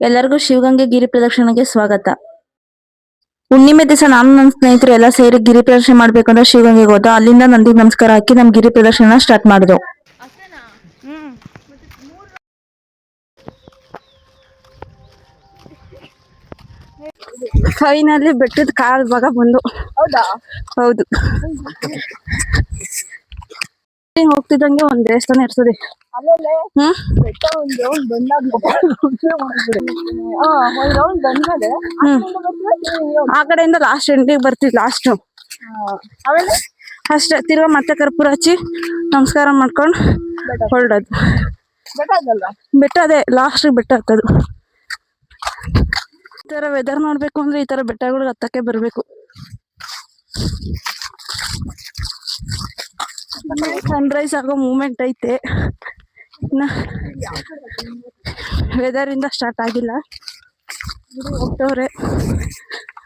ಎಲ್ಲರಿಗೂ ಶಿವಗಂಗೆ ಗಿರಿ ಪ್ರದಕ್ಷಿಣೆಗೆ ಸ್ವಾಗತ. ಹುಣ್ಣಿಮೆ ದಿವಸ ನಾನು ನನ್ನ ಸ್ನೇಹಿತರು ಎಲ್ಲ ಸೇರಿ ಗಿರಿ ಪ್ರದಕ್ಷಿಣೆ ಮಾಡ್ಬೇಕಂದ್ರೆ ಶಿವಗಂಗೆಗೆ ಹೋದ. ಅಲ್ಲಿಂದ ನಂದಿಗೆ ನಮಸ್ಕಾರ ಹಾಕಿ ನಮ್ ಗಿರಿ ಪ್ರದಕ್ಷಿಣೆ ಸ್ಟಾರ್ಟ್ ಮಾಡಿದ್ವು. ಫೈನಲಿ ಬೆಟ್ಟದ ಕಾಲ್ ಭಾಗ ಬಂದು. ಹೌದು, ಹೋಗ್ತಿದ್ದಂಗೆ ಒಂದ್ ದೇವಸ್ಥಾನ ಇರ್ತದೆ. ಆ ಕಡೆಯಿಂದ ಲಾಸ್ಟ್ ಎಂಡಿಗೆ ಬರ್ತೀವಿ. ಲಾಸ್ಟ್ ಅಷ್ಟೇ. ತಿರ್ಗಾ ಮತ್ತೆ ಕರ್ಪೂರ ಹಚ್ಚಿ ನಮಸ್ಕಾರ ಮಾಡ್ಕೊಂಡು ಹೊರಡೋದು. ಬೆಟ್ಟ ಅದೇ ಲಾಸ್ಟ್ ಬೆಟ್ಟ ಹತ್ತದು. ಈ ತರ ವೆದರ್ ನೋಡ್ಬೇಕು ಅಂದ್ರೆ ಈ ತರ ಬೆಟ್ಟಗಳಿಗೆ ಹತ್ತಕ್ಕೆ ಬರ್ಬೇಕು. ಸನ್ರೈಸ್ ಆಗೋ ಮೂಮೆಂಟ್ ಐತೆ. ವೆದರ್ ಇಂದ ಸ್ಟಾರ್ಟ್ ಆಗಿಲ್ಲ. ಹೋಗ್ತವ್ರೆ.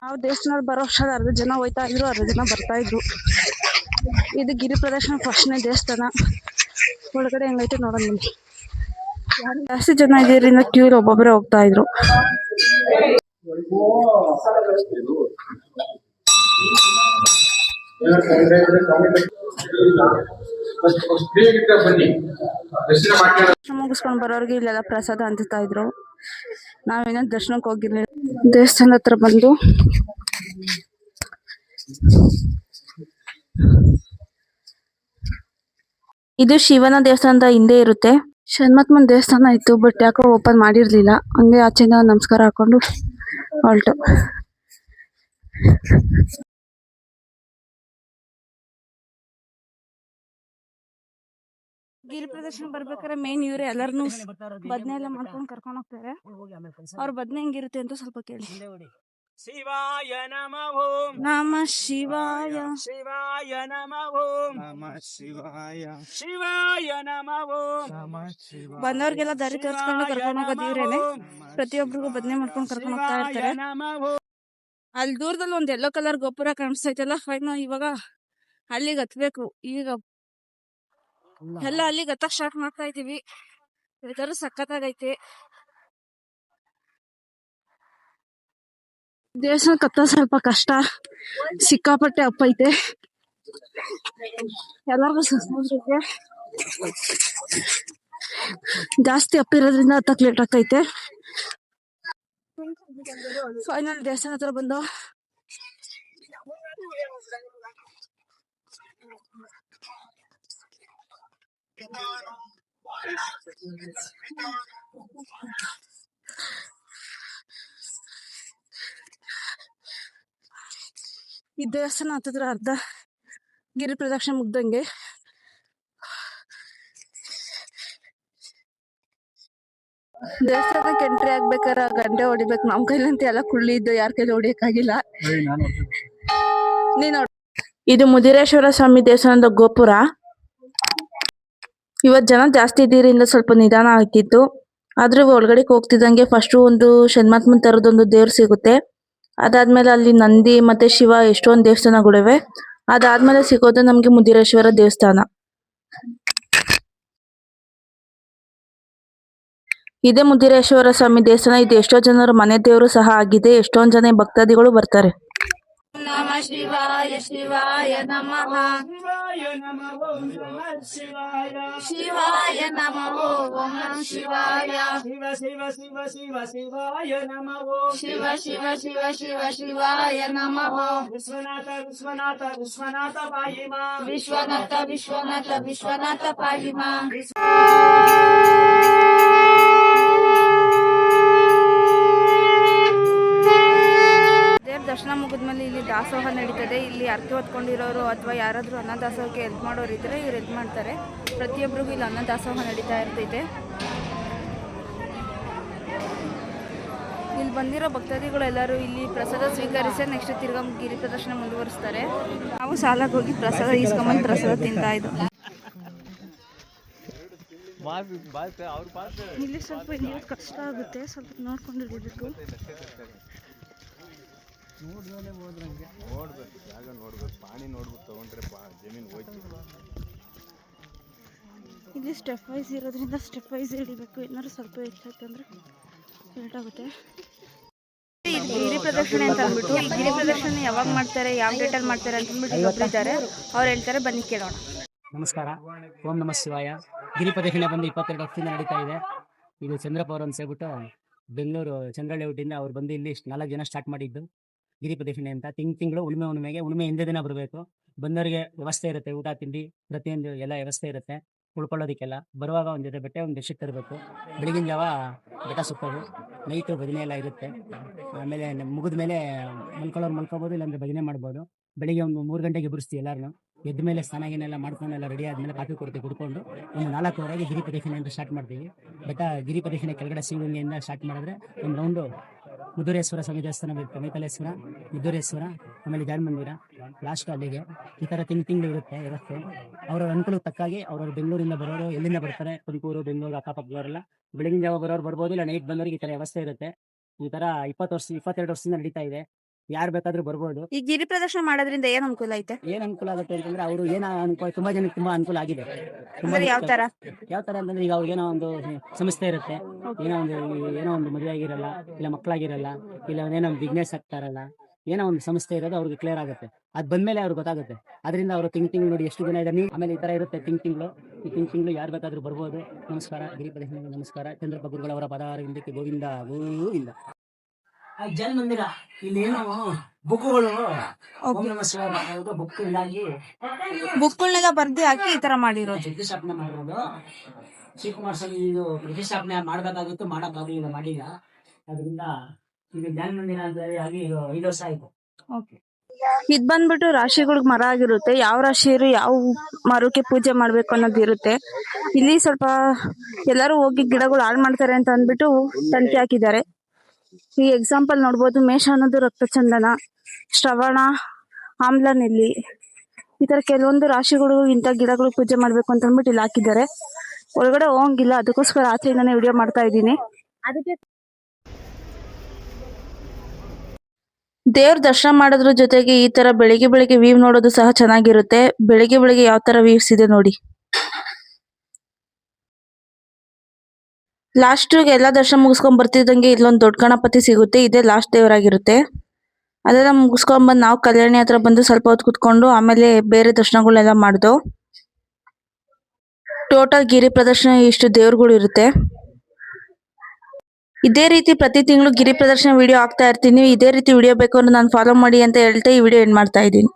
ನಾವು ದೇವಸ್ಥಾನ ಬರೋ ವರ್ಷದ 10 ಜನ ಹೋಯ್ತಾ ಇದ್ರು, 10 ಜನ ಬರ್ತಾ ಇದ್ರು. ಇದು ಗಿರಿ ಪ್ರದಕ್ಷಿಣೆ ಫಸ್ಟ್ನೇ ದೇವಸ್ಥಾನ. ಒಳಗಡೆ ಹೆಂಗೈತೆ ನೋಡೋಣ. ಜಾಸ್ತಿ ಜನ ಇದರಿಂದ ಕ್ಯೂ ಒಬ್ಬೊಬ್ಬರೇ ಹೋಗ್ತಾ ಇದ್ರು. ಮುಗಿಸ್ಕೊಂಡ್ ಬರೋರ್ಗೆ ಇಲ್ಲೆಲ್ಲ ಪ್ರಸಾದ ಹಂಚ್ತಾ ಇದ್ರು. ನಾವೇನೋ ದರ್ಶನಕ್ಕೆ ಹೋಗಿರ್ಲಿಲ್ಲ. ದೇವಸ್ಥಾನ ಹತ್ರ ಬಂದು ಇದು ಶಿವನ ದೇವಸ್ಥಾನದ ಹಿಂದೆ ಇರುತ್ತೆ. ಷಣ್ಮತ್ಮನ್ ದೇವಸ್ಥಾನ ಇತ್ತು, ಬಟ್ ಯಾಕೋ ಓಪನ್ ಮಾಡಿರ್ಲಿಲ್ಲ. ಹಂಗೆ ಆಚೆಯಿಂದ ನಮಸ್ಕಾರ ಹಾಕೊಂಡು ಹೊರಟು. ಗಿರಿ ಪ್ರದರ್ಶನ ಬರ್ಬೇಕಾದ್ರೆ ಮೇನ್ ಇವ್ರೆ ಎಲ್ಲರನ್ನು ಬದ್ನೆ ಎಲ್ಲ ಮಾಡ್ಕೊಂಡು ಕರ್ಕೊಂಡು ಹೋಗ್ತಾರೆ. ಅವ್ರ ಬದ್ನೆ ಹೆಂಗಿರುತ್ತೆ ಅಂತ ಸ್ವಲ್ಪ ಕೇಳಿ. ಶಿವಾಯ ನಮಃ ಓಂ ನಮಃ ಶಿವಾಯ, ಶಿವಾಯ ನಮಃ ಓಂ ನಮಃ ಶಿವಾಯ, ಶಿವಾಯ ನಮಃ ಓಂ ನಮಃ ಶಿವಾಯ. ಬಂದವ್ರಿಗೆಲ್ಲ ದಾರಿ ತೋರಿಸ್ಕೊಂಡು ಕರ್ಕೊಂಡು ಹೋಗೋದು ಇವ್ರೇನೆ. ಪ್ರತಿಯೊಬ್ಬರಿಗೂ ಬದ್ನೆ ಮಾಡ್ಕೊಂಡು ಕರ್ಕೊಂಡು ಹೋಗ್ತಾ ಇರ್ತಾರೆ. ಅಲ್ಲಿ ದೂರದಲ್ಲಿ ಒಂದ್ ಯೆಲ್ಲೋ ಕಲರ್ ಗೋಪುರ ಕಾಣಿಸ್ತೈತಲ್ಲ, ಫೈನ್ ಇವಾಗ ಅಲ್ಲಿಗೆ ಹತ್ಬೇಕು. ಈಗ ಎಲ್ಲ ಅಲ್ಲಿಗೆ ಹತ್ತಕ್ ಸ್ಟಾರ್ಟ್ ಮಾಡ್ತಾ ಇದೀವಿ. ವೆದರ್ ಸಖತ್ತಾಗೈತೆ. ದೇವಸ್ಥಾನ ಕತ್ತ ಸ್ವಲ್ಪ ಕಷ್ಟ, ಸಿಕ್ಕಾಪಟ್ಟೆ ಅಪ್ಪ ಐತೆ. ಎಲ್ಲರಿಗೂ ಸುಸ್ತಾಗ್ತೈತೆ. ಜಾಸ್ತಿ ಅಪ್ಪಿರೋದ್ರಿಂದ ಹತ್ತಕ್ ಲೇಟ್ ಆಗ್ತೈತೆ. ಫೈನಲ್ ದೇವಸ್ಥಾನ ಹತ್ರ ಬಂದು ಈ ದೇವಸ್ಥಾನ ಹತ್ತಿದ್ರೆ ಅರ್ಧ ಗಿರಿ ಪ್ರದಕ್ಷಿಣೆ ಮುಗ್ದಂಗೆ. ದೇವಸ್ಥಾನಕ್ಕೆ ಎಂಟ್ರಿ ಆಗ್ಬೇಕಾರೆ ಗಂಟೆ ಹೊಡಿಬೇಕು. ನಮ್ ಕೈಲಂತ ಎಲ್ಲ ಕುಳ್ಳಿ ಇದ್ದು ಯಾರ ಕೈಲಿ ಹೊಡಿಯಕ್ಕಾಗಿಲ್ಲ. ಇದು ಮುದಿರೇಶ್ವರ ಸ್ವಾಮಿ ದೇವಸ್ಥಾನದ ಗೋಪುರ. ಇವತ್ ಜನ ಜಾಸ್ತಿ ಇದ್ದಿರಿಂದ ಸ್ವಲ್ಪ ನಿಧಾನ ಆಗ್ತಿತ್ತು. ಆದ್ರೂ ಒಳಗಡೆ ಹೋಗ್ತಿದ್ದಂಗೆ ಫಸ್ಟ್ ಒಂದು ಷಣ್ಮತ್ಮನ್ ತರದೊಂದು ದೇವ್ರು ಸಿಗುತ್ತೆ. ಅದಾದ್ಮೇಲೆ ಅಲ್ಲಿ ನಂದಿ ಮತ್ತೆ ಶಿವ ಎಷ್ಟೊಂದು ದೇವಸ್ಥಾನಗಳಿವೆ. ಅದಾದ್ಮೇಲೆ ಸಿಗೋದು ನಮ್ಗೆ ಮುದಿರೇಶ್ವರ ದೇವಸ್ಥಾನ. ಇದೇ ಮುದಿರೇಶ್ವರ ಸ್ವಾಮಿ ದೇವಸ್ಥಾನ. ಇದು ಎಷ್ಟೋ ಜನರ ಮನೆ ದೇವರು ಸಹ ಆಗಿದೆ. ಎಷ್ಟೊಂದ್ ಜನ ಭಕ್ತಾದಿಗಳು ಬರ್ತಾರೆ. ನಮಃ ಶಿವಾಯ, ಶಿವಾಯ ನಮಃ, ಶಿವಾಯ ನಮಃ ಓಂ ನಮಃ ಶಿವಾಯ, ಶಿವಾಯ ನಮಃ ಓಂ ನಮಃ ಶಿವಾಯ, ಶಿವ ಶಿವ ಶಿವ ಶಿವ ಶಿವಾಯ ನಮಃ ಓಂ, ಶಿವ ಶಿವ ಶಿವ ಶಿವ ಶಿವಾಯ ನಮಃ ಓಂ. ವಿಶ್ವನಾಥ ವಿಶ್ವನಾಥ ವಿಶ್ವನಾಥ ಪಾಹಿ ಮಾಂ, ವಿಶ್ವನಾಥ ವಿಶ್ವನಾಥ ವಿಶ್ವನಾಥ ಪಾಹಿ ಮಾಂ. ದರ್ಶನ ಮುಗಿದ್ಮೇಲೆ ಇಲ್ಲಿ ದಾಸೋಹ ನಡೀತದೆ. ಇಲ್ಲಿ ಅರ್ಕೆ ಹೊತ್ಕೊಂಡಿರೋರು ಅಥವಾ ಯಾರಾದ್ರೂ ಅನ್ನದಾಸೋಹಕ್ಕೆ ಹೆಲ್ಪ್ ಮಾಡೋರು ಇದ್ರೆ ಇವ್ರು ಹೆಲ್ಪ್ ಮಾಡ್ತಾರೆ. ಪ್ರತಿಯೊಬ್ಬರಿಗೂ ಇಲ್ಲಿ ಅನ್ನದಾಸೋಹ ನಡೀತಾ ಇರ್ತೈತೆ. ಇಲ್ಲಿ ಬಂದಿರೋ ಭಕ್ತಾದಿಗಳು ಎಲ್ಲರೂ ಇಲ್ಲಿ ಪ್ರಸಾದ ಸ್ವೀಕರಿಸಿ ನೆಕ್ಸ್ಟ್ ತಿರ್ಗಾ ಗಿರಿ ಪ್ರದರ್ಶನ ಮುಂದುವರಿಸ್ತಾರೆ. ನಾವು ಸಾಲಾಗಿ ಹೋಗಿ ಪ್ರಸಾದ ಈಸ್ಕೊಂಬಂದು ಪ್ರಸಾದ ತಿಂತಾ ಇದ್ದು. ಇಲ್ಲಿ ಸ್ವಲ್ಪ ಇಳಿಯೋದು ಕಷ್ಟ ಆಗುತ್ತೆ, ಸ್ವಲ್ಪ ನೋಡ್ಕೊಂಡು ಇಳಿಬೇಕು. ನೋಡ್ಬೇಕು ಜಾಗ ನೋಡ್ಬೇಕು, ಪಾಣಿ ನೋಡ್ಬೇಕು, ತಗೊಂಡ್ರೆ ಜಮೀನು ಹೋಯ್ತು. ಇಲ್ಲಿ ಸ್ಟೆಪ್ ವೈಸ್ ಇರೋದ್ರಿಂದ ಸ್ಟೆಪ್ ವೈಸ್ ಇಳಿಬೇಕು. ಏನಾದ್ರು ಸ್ವಲ್ಪ ಹೆಚ್ಚಾಯ್ತಂದ್ರೆ ಲೇಟ್ ಆಗುತ್ತೆ. ಗಿರಿ ಪ್ರದಕ್ಷಿಣೆ ಅಂತ ಅಂದ್ಬಿಟ್ಟು ಈ ಗಿರಿ ಪ್ರದಕ್ಷಿಣೆ ಯಾವಾಗ ಮಾಡ್ತಾರೆ, ಯಾವ ಡೇಟಲ್ಲಿ ಮಾಡ್ತಾರೆ ಅಂತ ಅಂದ್ಬಿಟ್ಟು ಇಲ್ಲೊಬ್ರು ಇದ್ದಾರೆ, ಅವ್ರು ಹೇಳ್ತಾರೆ, ಬನ್ನಿ ಕೇಳೋಣ. ನಮಸ್ಕಾರ, ಓಂ ನಮಃ ಶಿವಾಯ. ಗಿರಿ ಪ್ರದಕ್ಷಿಣೆ ಬಂದು 22 ವರ್ಷದಿಂದ ನಡೀತಾ ಇದೆ. ಇದು ಚಂದ್ರಪ್ಪ ಅವರು ಅಂತ ಹೇಳ್ಬಿಟ್ಟು ಬೆಂಗಳೂರು ಚಂದ್ರಳ್ಳಿ ಊಟಿಂದ ಅವ್ರು ಬಂದು ಇಲ್ಲಿ 4 ಜನ ಸ್ಟಾರ್ಟ್ ಮಾಡಿದ್ದು ಗಿರಿ ಪ್ರದಕ್ಷಿಣೆ ಅಂತ. ತಿಂಗಳು ಉಳುಮೆ ಹಿಂದೆ ದಿನ ಬರಬೇಕು. ಬಂದವರಿಗೆ ವ್ಯವಸ್ಥೆ ಇರುತ್ತೆ, ಊಟ ತಿಂಡಿ ಪ್ರತಿಯೊಂದು ಎಲ್ಲ ವ್ಯವಸ್ಥೆ ಇರುತ್ತೆ, ಉಳ್ಕೊಳ್ಳೋದಕ್ಕೆಲ್ಲ. ಬರುವಾಗ ಒಂದು ಜೊತೆ ಬಟ್ಟೆ, ಒಂದು ಬೆಡ್ಶೀಟ್ ತರಬೇಕು. ಬೆಳಗಿನ ಜಾವ ಬೆಟ್ಟ ಸುತ್ತೋದು, ನೈಟು ಭಜನೆ ಎಲ್ಲ ಇರುತ್ತೆ. ಆಮೇಲೆ ಮುಗಿದ ಮೇಲೆ ಮಲ್ಕೊಳ್ಳೋರು ಮಲ್ಕೋಬೋದು, ಇಲ್ಲಾಂದ್ರೆ ಭಜನೆ ಮಾಡ್ಬೋದು. ಬೆಳಿಗ್ಗೆ ಒಂದು 3 ಗಂಟೆಗೆ ಎಬ್ಬರಿಸ್ತೀವಿ ಎಲ್ಲರೂ. ಎದ್ದ ಮೇಲೆ ಸ್ನಾನ ಗಿನೆಲ್ಲ ಮಾಡ್ಕೊಂಡು ಎಲ್ಲ ರೆಡಿ ಆದಮೇಲೆ ಕಾಫಿ ಕುಡ್ಕೊಂಡು ಒಂದು 4 ಗಿರಿ ಪ್ರದಕ್ಷಿಣೆ ಅಂತ ಸ್ಟಾರ್ಟ್ ಮಾಡ್ತೀವಿ. ಗಿರಿ ಪ್ರದಕ್ಷಿಣೆ ಕೆಳಗಡೆ ಶಿವಗಂಗೆಯಿಂದ ಸ್ಟಾರ್ಟ್ ಮಾಡಿದ್ರೆ ಒಂದು ರೌಂಡು ಮುದ್ದೂರೇಶ್ವರ ಸ್ವಾಮಿ ದೇವಸ್ಥಾನ ಬರುತ್ತೆ, ಮೈಕಲೇಶ್ವರ, ಮುದ್ದೂರೇಶ್ವರ, ಆಮೇಲೆ ಜಾನ್ ಮಂದಿರ, ಲಾಸ್ಟ್ ಅಲ್ಲಿಗೆ. ಈ ಥರ ತಿಂಗಳು ಇರುತ್ತೆ ವ್ಯವಸ್ಥೆ. ಅವರವ್ರ ಅನುಕೂಲಕ್ಕೆ ತಕ್ಕಾಗಿ ಅವ್ರವ್ರು ಬೆಂಗಳೂರಿಂದ ಬರೋರು, ಎಲ್ಲಿಂದ ಬರ್ತಾರೆ, ತುಮಕೂರು, ಬೆಂಗಳೂರು ಅಕ್ಕಪಕ್ಕದವರೆಲ್ಲ ಬೆಳಗಿನ ಜಾವ ಬರೋರು ಬರ್ಬೋದು, ಇಲ್ಲ ನೈಟ್ ಬಂದವರಿಗೆ ಈ ಥರ ವ್ಯವಸ್ಥೆ ಇರುತ್ತೆ. ಈ ಥರ 22 ವರ್ಷದಿಂದ ನಡೀತಾ ಇದೆ. ಯಾರು ಬೇಕಾದ್ರೂ ಬರ್ಬೋದು. ಈ ಗಿರಿ ಪ್ರದಕ್ಷಿಣೆ ಮಾಡೋದ್ರಿಂದ ಏನ್ ಅನುಕೂಲ ಐತೆ? ಏನ್ ಅನುಕೂಲ ಆಗುತ್ತೆ ಅಂತಂದ್ರೆ ಅವರು ಅನುಕೂಲ, ತುಂಬಾ ಜನಕ್ಕೆ ತುಂಬಾ ಅನುಕೂಲ ಆಗಿದೆ. ಯಾವ ತರ ಅಂತಂದ್ರೆ ಈಗ ಅವ್ರಿಗೆ ಏನೋ ಒಂದು ಸಮಸ್ಯೆ ಇರುತ್ತೆ, ಏನೋ ಒಂದು ಮದುವೆ ಆಗಿರಲ್ಲ, ಇಲ್ಲ ಮಕ್ಕಳಾಗಿರಲ್ಲ, ಇಲ್ಲ ಏನೋ ಒಂದು ಬಿಸ್ನೆಸ್ ಆಗ್ತಾ ಇರಲ್ಲ, ಏನೋ ಒಂದು ಸಮಸ್ಯೆ ಇರೋದು ಅವ್ರಿಗೆ ಕ್ಲಿಯರ್ ಆಗುತ್ತೆ. ಅದ್ ಬಂದ್ಮೇಲೆ ಅವ್ರಿಗೆ ಗೊತ್ತಾಗುತ್ತೆ. ಅದರಿಂದ ಅವರು ತಿಂಗಳು ನೋಡಿ ಎಷ್ಟು ಜನ ಇದ್ದಾರೆ. ಆಮೇಲೆ ಈ ತರ ಇರುತ್ತೆ ತಿಂಗಳು. ಈ ತಿಂಗಳು ಯಾರು ಬೇಕಾದ್ರೂ ಬರ್ಬೋದು. ನಮಸ್ಕಾರ, ಗಿರಿ ಪ್ರದಕ್ಷಿಣೆ ನಮಸ್ಕಾರ. ಚಂದ್ರಪ್ಪ ಗುರುಗಳವರ ಪದಾರವಿಂದಕ್ಕೆ ಗೋವಿಂದ ಗೋವಿಂದ. ಜನ್ ಮಂದಿರ ಇಲ್ಲಿ ಏನು ಬುಕ್ಗಳು ಬುಕ್ಗಳನ್ನೆಲ್ಲ ಬರ್ದು ಹಾಕಿ ಈ ತರ ಮಾಡಿರೋದು, ಪ್ರತಿಷ್ಠಾಪನೆ ಮಾಡಿರೋದು. ಶಿವಕುಮಾರ್ ಸ್ವಾಮಿ ಇದು ಪ್ರತಿಷ್ಠಾಪನೆ ಮಾಡಬೇಕಾಗಿತ್ತು, ಮಾಡಕ್ಕಾಗಲಿಲ್ಲ, ಮಾಡಿಲ್ಲ. ಅದರಿಂದ ಇದು ಜ್ಞಾನ ಮಂದಿರ ಅಂತ ಆಗಿ 5 ವರ್ಷ ಆಯ್ತು. ಇದ್ ಬಂದ್ಬಿಟ್ಟು ರಾಶಿಗಳಿಗೆ ಮರ ಆಗಿರುತ್ತೆ. ಯಾವ ರಾಶಿಯರು ಯಾವ ಮರಕ್ಕೆ ಪೂಜೆ ಮಾಡ್ಬೇಕು ಅನ್ನೋದು ಇರುತ್ತೆ. ಇಲ್ಲಿ ಸ್ವಲ್ಪ ಎಲ್ಲರೂ ಹೋಗಿ ಗಿಡಗಳು ಹಾಳು ಮಾಡ್ತಾರೆ ಅಂತ ಅಂದ್ಬಿಟ್ಟು ತಂತಿ ಹಾಕಿದ್ದಾರೆ. ಈ ಎಕ್ಸಾಂಪಲ್ ನೋಡ್ಬೋದು, ಮೇಷ ಅನ್ನೋದು ರಕ್ತಚಂದನ, ಶ್ರವಣ ಆಮ್ಲನೆಲ್ಲಿ, ಈ ತರ ಕೆಲವೊಂದು ರಾಶಿಗಳು ಇಂಥ ಗಿಡಗಳು ಪೂಜೆ ಮಾಡ್ಬೇಕು ಅಂತ ಅಂದ್ಬಿಟ್ಟು ಇಲ್ಲಿ ಹಾಕಿದ್ದಾರೆ. ಒಳಗಡೆ ಹೋಗಂಗಿಲ್ಲ, ಅದಕ್ಕೋಸ್ಕರ ರಾತ್ರಿಯಿಂದಾನೇ ವಿಡಿಯೋ ಮಾಡ್ತಾ ಇದ್ದೀನಿ. ಅದಕ್ಕೆ ದೇವ್ರ ದರ್ಶನ ಮಾಡೋದ್ರ ಜೊತೆಗೆ ಈ ತರ ಬೆಳಿಗ್ಗೆ ವ್ಯೂ ನೋಡೋದು ಸಹ ಚೆನ್ನಾಗಿರುತ್ತೆ. ಬೆಳಿಗ್ಗೆ ಯಾವ ತರ ವ್ಯೂಸ್ ಇದೆ ನೋಡಿ. ಲಾಸ್ಟ್ ಎಲ್ಲಾ ದರ್ಶನ ಮುಗಿಸ್ಕೊಂಡ್ ಬರ್ತಿದ್ದಂಗೆ ಇಲ್ಲೊಂದು ದೊಡ್ಡ ಗಣಪತಿ ಸಿಗುತ್ತೆ. ಇದೇ ಲಾಸ್ಟ್ ದೇವರಾಗಿರುತ್ತೆ. ಅದೆಲ್ಲ ಮುಗಿಸ್ಕೊಂಡ್ ಬಂದು ನಾವು ಕಲ್ಯಾಣಿ ಹತ್ರ ಬಂದು ಸ್ವಲ್ಪ ಹೊತ್ತು ಕುತ್ಕೊಂಡು ಆಮೇಲೆ ಬೇರೆ ದರ್ಶನಗಳೆಲ್ಲ ಮಾಡ್ದು. ಟೋಟಲ್ ಗಿರಿ ಪ್ರದರ್ಶನ ಇಷ್ಟು ದೇವ್ರುಗಳು ಇರುತ್ತೆ. ಇದೇ ರೀತಿ ಪ್ರತಿ ತಿಂಗಳು ಗಿರಿ ಪ್ರದರ್ಶನ ವಿಡಿಯೋ ಹಾಕ್ತಾ ಇರ್ತೀನಿ. ಇದೇ ರೀತಿ ವಿಡಿಯೋ ಬೇಕು ಅಂದ್ರೆ ನಾನು ಫಾಲೋ ಮಾಡಿ ಅಂತ ಹೇಳ್ತಾ ಈ ವಿಡಿಯೋ ಎಂಡ್ ಮಾಡ್ತಾ ಇದ್ದೀನಿ.